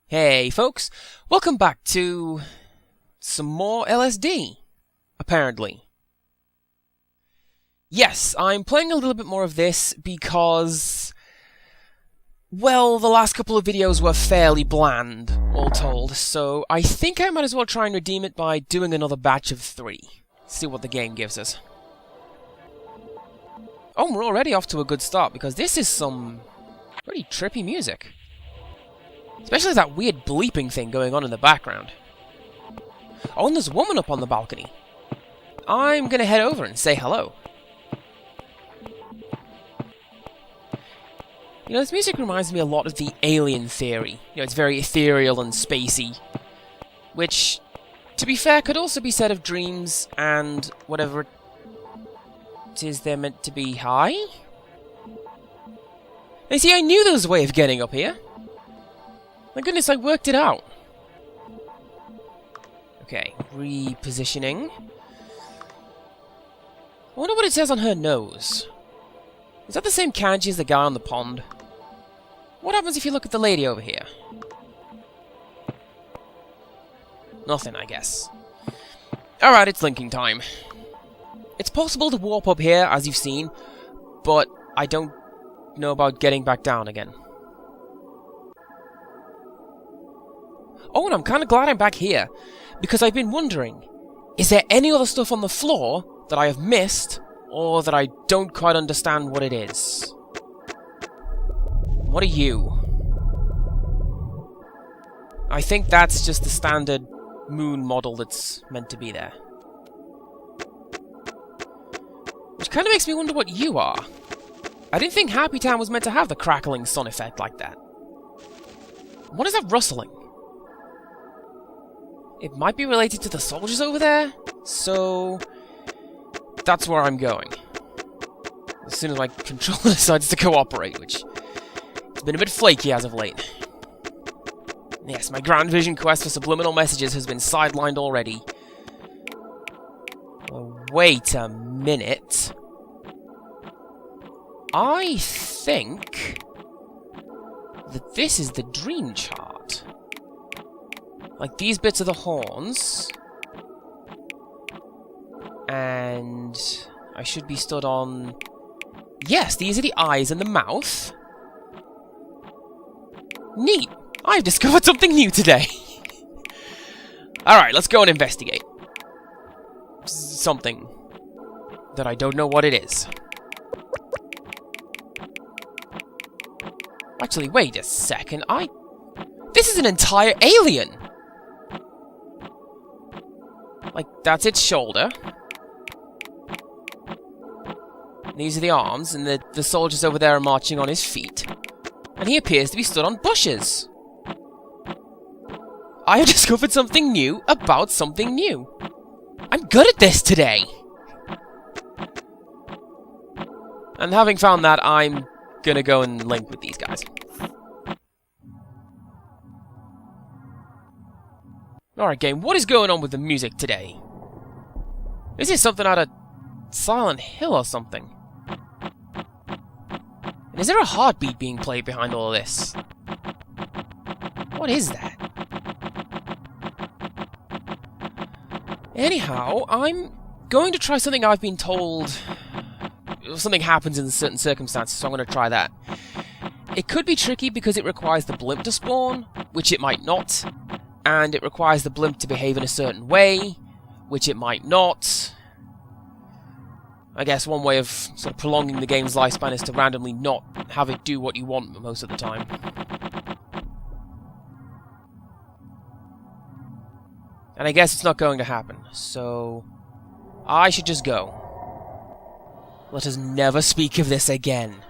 Hey folks, welcome back to some more LSD, apparently. Yes, I'm playing a little bit more of this because, well, the last couple of videos were fairly bland, all told, so I think I might as well try and redeem it by doing another batch of 3. See what the game gives us. Oh, we're already off to a good start because this is some pretty trippy music. Especially that weird bleeping thing going on in the background. Oh, and there's a woman up on the balcony. I'm gonna head over and say hello. You know, this music reminds me a lot of the Alien theory. You know, it's very ethereal and spacey. Which, to be fair, could also be said of dreams and whatever it is they're meant to be high? You see, I knew there was a way of getting up here. My goodness, I worked it out. Okay, repositioning. I wonder what it says on her nose. Is that the same kanji as the guy on the pond? What happens if you look at the lady over here? Nothing, I guess. Alright, it's linking time. It's possible to warp up here, as you've seen, but I don't know about getting back down again. Oh, and I'm kind of glad I'm back here, because I've been wondering, is there any other stuff on the floor that I have missed, or that I don't quite understand what it is? What are you? I think that's just the standard moon model that's meant to be there. Which kind of makes me wonder what you are. I didn't think Happy Town was meant to have the crackling sun effect like that. What is that rustling? It might be related to the soldiers over there, so that's where I'm going. As soon as my controller decides to cooperate, which it's been a bit flaky as of late. Yes, my Grand Vision quest for subliminal messages has been sidelined already. Oh, wait a minute. I think that this is the dream chart. Like, these bits are the horns. And I should be stood on... Yes, these are the eyes and the mouth. Neat! I've discovered something new today! Alright, let's go and investigate. Something that I don't know what it is. Actually, wait a second, This is an entire alien! Like, that's its shoulder. These are the arms, and the soldiers over there are marching on his feet. And he appears to be stood on bushes. I have discovered something new about something new. I'm good at this today! And having found that, I'm gonna go and link with these guys. Alright game, what is going on with the music today? Is this something out of Silent Hill or something? And is there a heartbeat being played behind all of this? What is that? Anyhow, I'm going to try something I've been told... Something happens in certain circumstances, so I'm going to try that. It could be tricky because it requires the blimp to spawn, which it might not. And it requires the blimp to behave in a certain way, which it might not. I guess one way of sort of prolonging the game's lifespan is to randomly not have it do what you want most of the time. And I guess it's not going to happen, so I should just go. Let us never speak of this again.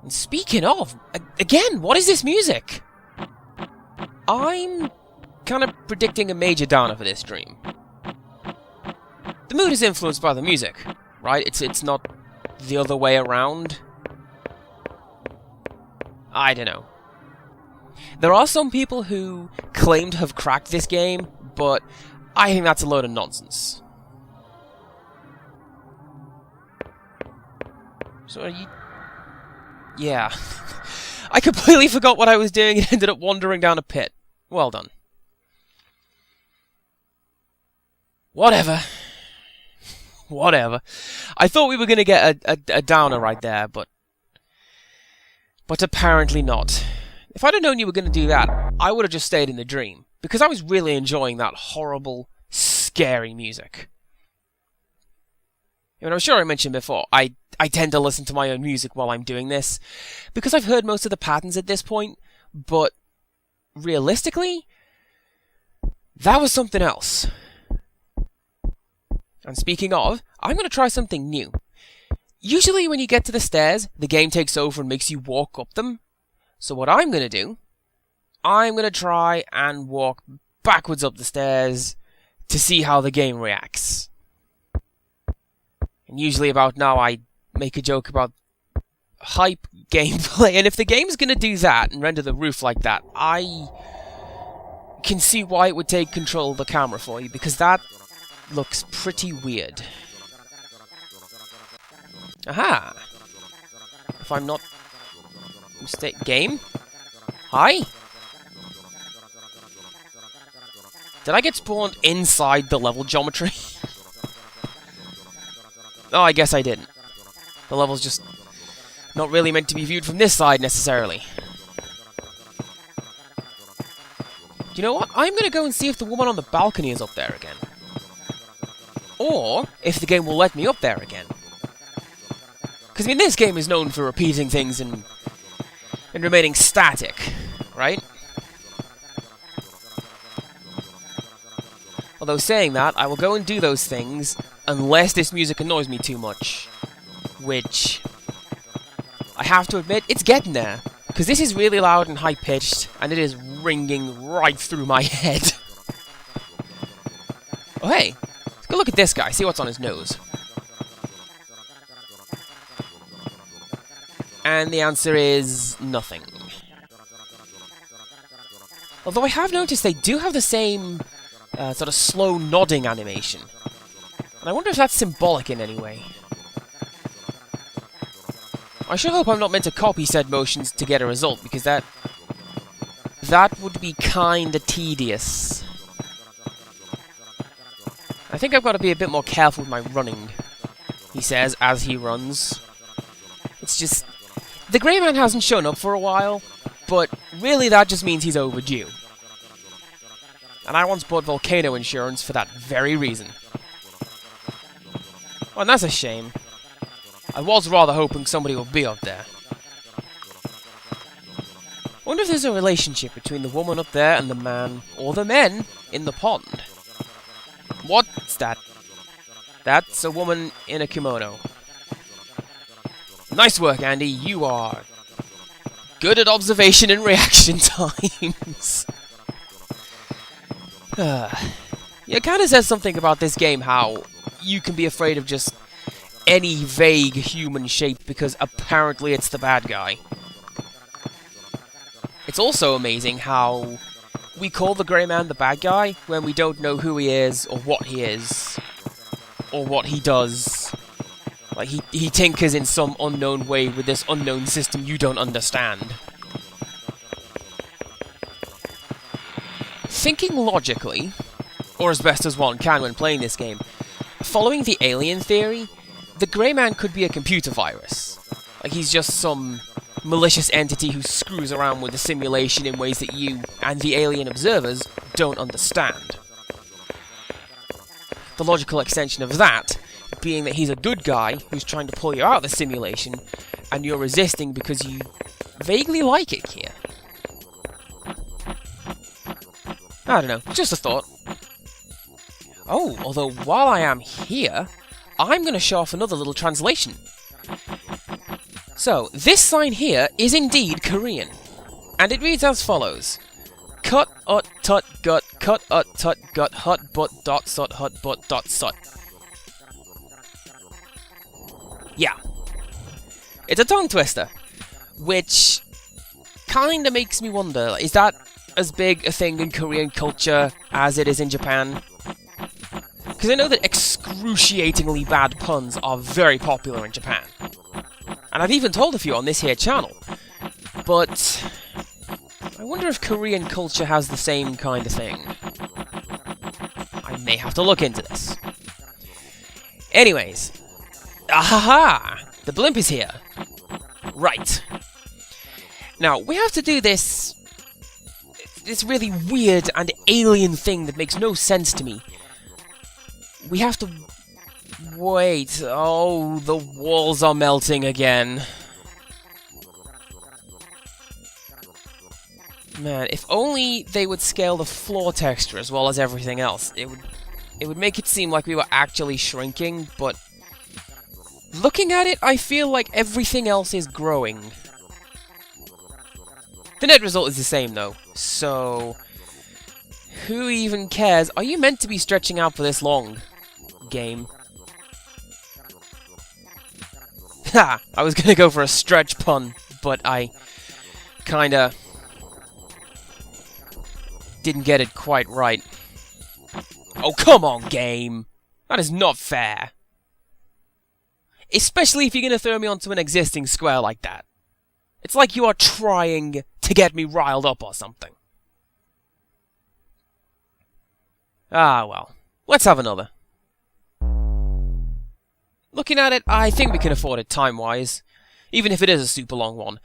And speaking of, again, what is this music? I'm kind of predicting a major downer for this stream. The mood is influenced by the music, right? It's not the other way around. I don't know. There are some people who claim to have cracked this game, but I think that's a load of nonsense. So are you... Yeah. I completely forgot what I was doing and ended up wandering down a pit. Well done. Whatever. Whatever. I thought we were going to get a downer right there, but apparently not. If I'd have known you were going to do that, I would have just stayed in the dream, because I was really enjoying that horrible, scary music. I'm sure I mentioned before, I tend to listen to my own music while I'm doing this, because I've heard most of the patterns at this point, but realistically, that was something else. And speaking of, I'm going to try something new. Usually when you get to the stairs, the game takes over and makes you walk up them. So what I'm going to do, I'm going to try and walk backwards up the stairs to see how the game reacts. And usually about now I make a joke about hype gameplay, and if the game's going to do that and render the roof like that, I can see why it would take control of the camera for you, because that looks pretty weird. Aha! If I'm not mistaken... Game? Hi? Did I get spawned inside the level geometry? Oh, I guess I didn't. The level's just not really meant to be viewed from this side, necessarily. Do you know what? I'm gonna go and see if the woman on the balcony is up there again. Or if the game will let me up there again. Because, I mean, this game is known for repeating things and remaining static, right? Although saying that, I will go and do those things unless this music annoys me too much. Which, I have to admit, it's getting there. Because this is really loud and high-pitched, and it is ringing right through my head. Oh, hey. Let's go look at this guy, see what's on his nose. And the answer is nothing. Although I have noticed they do have the same sort of slow nodding animation. And I wonder if that's symbolic in any way. I sure hope I'm not meant to copy said motions to get a result, because that would be kinda tedious. I think I've got to be a bit more careful with my running, he says as he runs. It's just... The Grey Man hasn't shown up for a while, but really that just means he's overdue. And I once bought volcano insurance for that very reason. Oh, and that's a shame. I was rather hoping somebody would be up there. I wonder if there's a relationship between the woman up there and the man, or the men, in the pond. What's that? That's a woman in a kimono. Nice work, Andy. You are good at observation and reaction times. It kind of says something about this game, how you can be afraid of just any vague human shape because apparently it's the bad guy. It's also amazing how we call the Grey Man the bad guy when we don't know who he is, or what he is, or what he does. Like, he tinkers in some unknown way with this unknown system you don't understand. Thinking logically, or as best as one can when playing this game, following the alien theory, the Grey Man could be a computer virus. Like, he's just some malicious entity who screws around with the simulation in ways that you and the alien observers don't understand. The logical extension of that being that he's a good guy who's trying to pull you out of the simulation, and you're resisting because you vaguely like it here. I don't know, just a thought. Oh, although while I am here, I'm going to show off another little translation. So, this sign here is indeed Korean, and it reads as follows. Cut ut tut gut, cut ut tut gut hut but dot sut hut but dot sut. Yeah. It's a tongue twister, which kinda makes me wonder, is that as big a thing in Korean culture as it is in Japan? Because I know that excruciatingly bad puns are very popular in Japan. And I've even told a few on this here channel. But I wonder if Korean culture has the same kind of thing. I may have to look into this. Anyways. Ahaha! The blimp is here. Right. Now, we have to do this really weird and alien thing that makes no sense to me. We have to... Wait. Oh, the walls are melting again. Man, if only they would scale the floor texture as well as everything else. It would make it seem like we were actually shrinking, but... Looking at it, I feel like everything else is growing. The net result is the same, though, so... Who even cares? Are you meant to be stretching out for this long, game? Ha! I was gonna go for a stretch pun, but I... kinda... didn't get it quite right. Oh, come on, game! That is not fair. Especially if you're gonna throw me onto an existing square like that. It's like you are trying to get me riled up or something. Ah, well. Let's have another. Looking at it, I think we can afford it time-wise. Even if it is a super long one.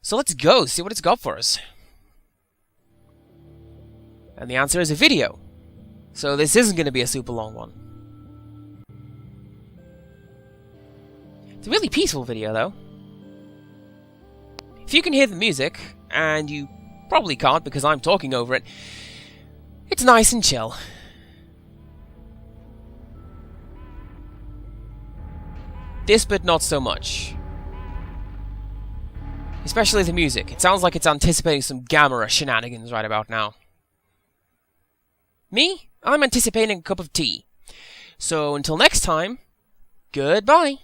So let's go, see what it's got for us. And the answer is a video. So this isn't going to be a super long one. It's a really peaceful video, though. If you can hear the music, and you probably can't because I'm talking over it, it's nice and chill. This bit not so much. Especially the music. It sounds like it's anticipating some Gamera shenanigans right about now. Me? I'm anticipating a cup of tea. So until next time, goodbye.